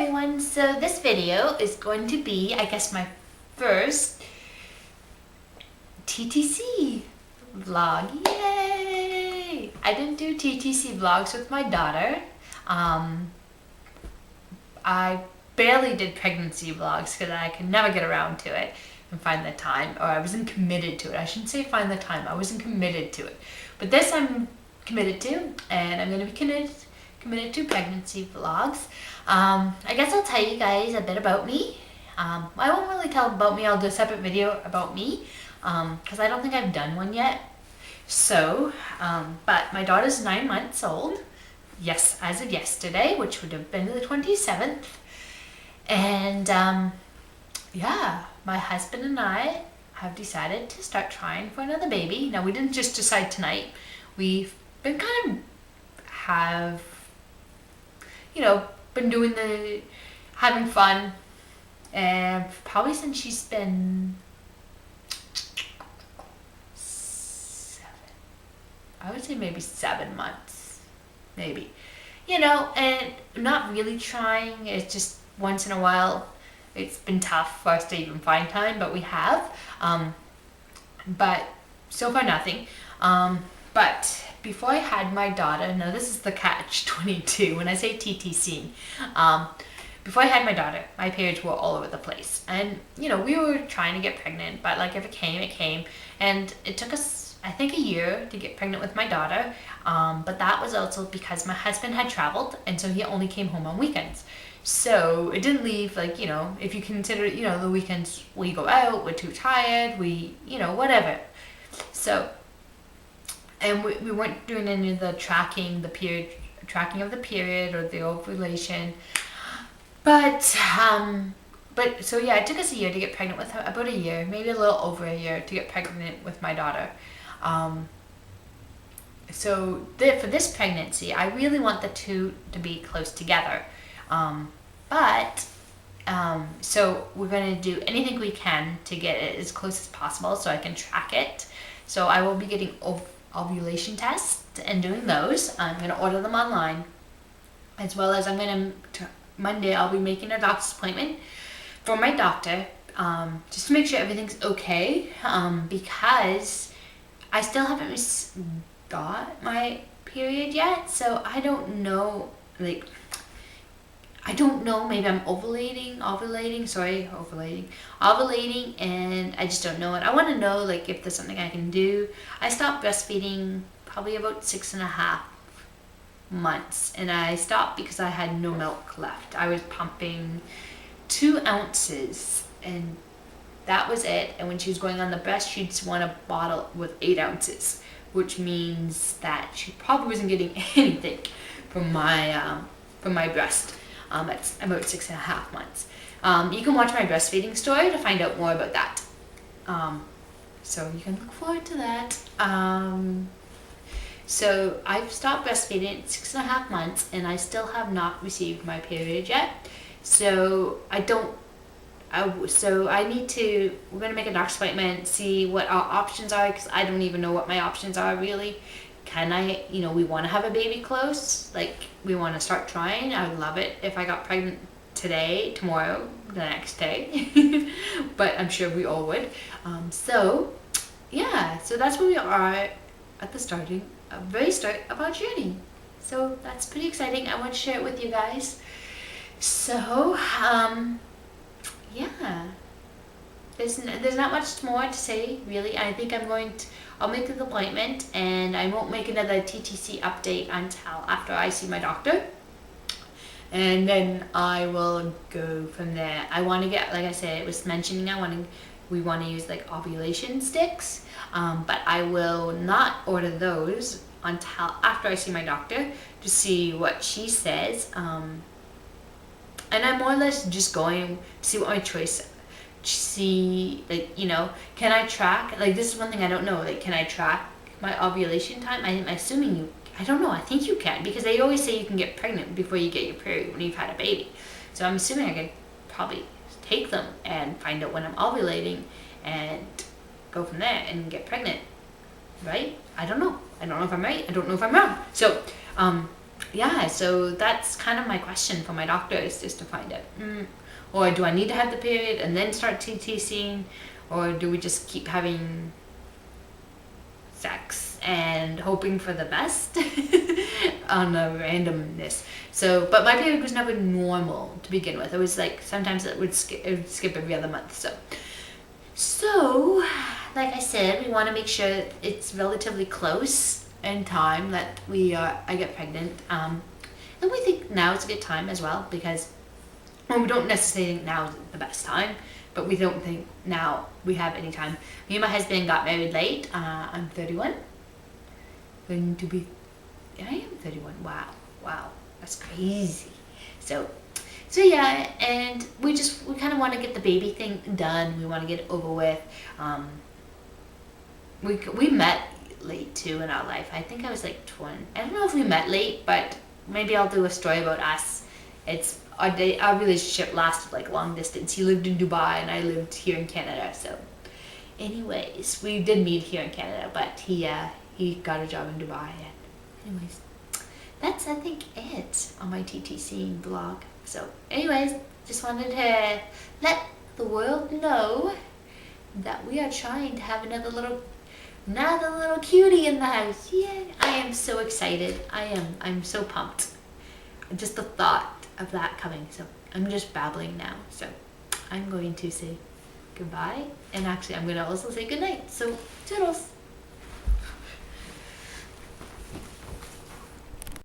everyone, so this video is going to be, I guess, my first TTC vlog. Yay! I didn't do TTC vlogs with my daughter. I barely did pregnancy vlogs because I could never get around to it and find the time, or I wasn't committed to it. I shouldn't say find the time, I wasn't committed to it. But this I'm committed to, and I'm going to be committed to pregnancy vlogs. I guess I'll tell you guys a bit about me. I won't really tell about me, I'll do a separate video about me, because I don't think I've done one yet. So, but my daughter's 9 months old, yes, as of yesterday, which would have been the 27th. And yeah, my husband and I have decided to start trying for another baby. Now, we didn't just decide tonight. We've been been doing having fun, and probably since she's been 7 months, maybe, and not really trying. It's just once in a while. It's been tough for us to even find time, but we have, but so far nothing. But before I had my daughter, now this is the catch-22 when I say TTC. Before I had my daughter, my periods were all over the place. And, we were trying to get pregnant, but like if it came, it came. And it took us, I think, a year to get pregnant with my daughter. But that was also because my husband had traveled, and so he only came home on weekends. So it didn't leave, if you consider, the weekends we go out, we're too tired, whatever. So, and we weren't doing any of the tracking of the period or the ovulation. But so yeah, it took us a year to get pregnant with her, about a year, maybe a little over a year to get pregnant with my daughter. So for this pregnancy, I really want the two to be close together. So we're going to do anything we can to get it as close as possible so I can track it. So I will be getting ovulation tests and doing those. I'm going to order them online, as well as Monday I'll be making a doctor's appointment for my doctor, just to make sure everything's okay, because I still haven't got my period yet, so I don't know, maybe I'm ovulating, and I just don't know it. I want to know, if there's something I can do. I stopped breastfeeding probably about 6.5 months, and I stopped because I had no milk left. I was pumping 2 ounces, and that was it. And when she was going on the breast, she'd want a bottle with 8 ounces, which means that she probably wasn't getting anything from my breast. At about 6.5 months. You can watch my breastfeeding story to find out more about that. So you can look forward to that. So I've stopped breastfeeding at 6.5 months, and I still have not received my period yet. So we're going to make a doctor's appointment, see what our options are, because I don't even know what my options are really. Can I, we want to have a baby close, we want to start trying. I would love it if I got pregnant today, tomorrow, the next day, but I'm sure we all would. So that's where we are at the very start of our journey. So that's pretty exciting. I want to share it with you guys. So, yeah. There's not much more to say, really. I think I'll make the appointment, and I won't make another TTC update until after I see my doctor. And then I will go from there. I want to get, like I said, it was mentioning, we want to use ovulation sticks, but I will not order those until after I see my doctor to see what she says. And I'm more or less just going to see what my choice see, can I track, this is one thing I don't know, can I track my ovulation time? I'm assuming I don't know, I think you can, because they always say you can get pregnant before you get your period when you've had a baby. So I'm assuming I could probably take them and find out when I'm ovulating and go from there and get pregnant, right? I don't know if I'm right, I don't know if I'm wrong. So yeah, so that's kind of my question for my doctor, is just to find out, or do I need to have the period and then start TTCing, or do we just keep having sex and hoping for the best on a randomness. So, but my period was never normal to begin with. It was like sometimes it would skip every other month. So like I said, we want to make sure it's relatively close in time that I get pregnant. And we think now is a good time as well, because we don't necessarily think now is the best time, but we don't think now we have any time. Me and my husband got married late. I'm 31. Going to be, I am 31. Wow, that's crazy. So yeah, and we kind of want to get the baby thing done. We want to get it over with. We met late too in our life. I think I was like 20. I don't know if we met late, but maybe I'll do a story about us. It's our relationship lasted like long distance. He lived in Dubai and I lived here in Canada. So anyways, we did meet here in Canada, but he got a job in Dubai. And anyways, that's I think it on my TTC blog. So anyways, just wanted to let the world know that we are trying to have another little cutie in the house. Yeah, I am so excited. I'm so pumped. Just the thought of that coming. So I'm just babbling now. So I'm going to say goodbye, and actually I'm going to also say goodnight. So toodles.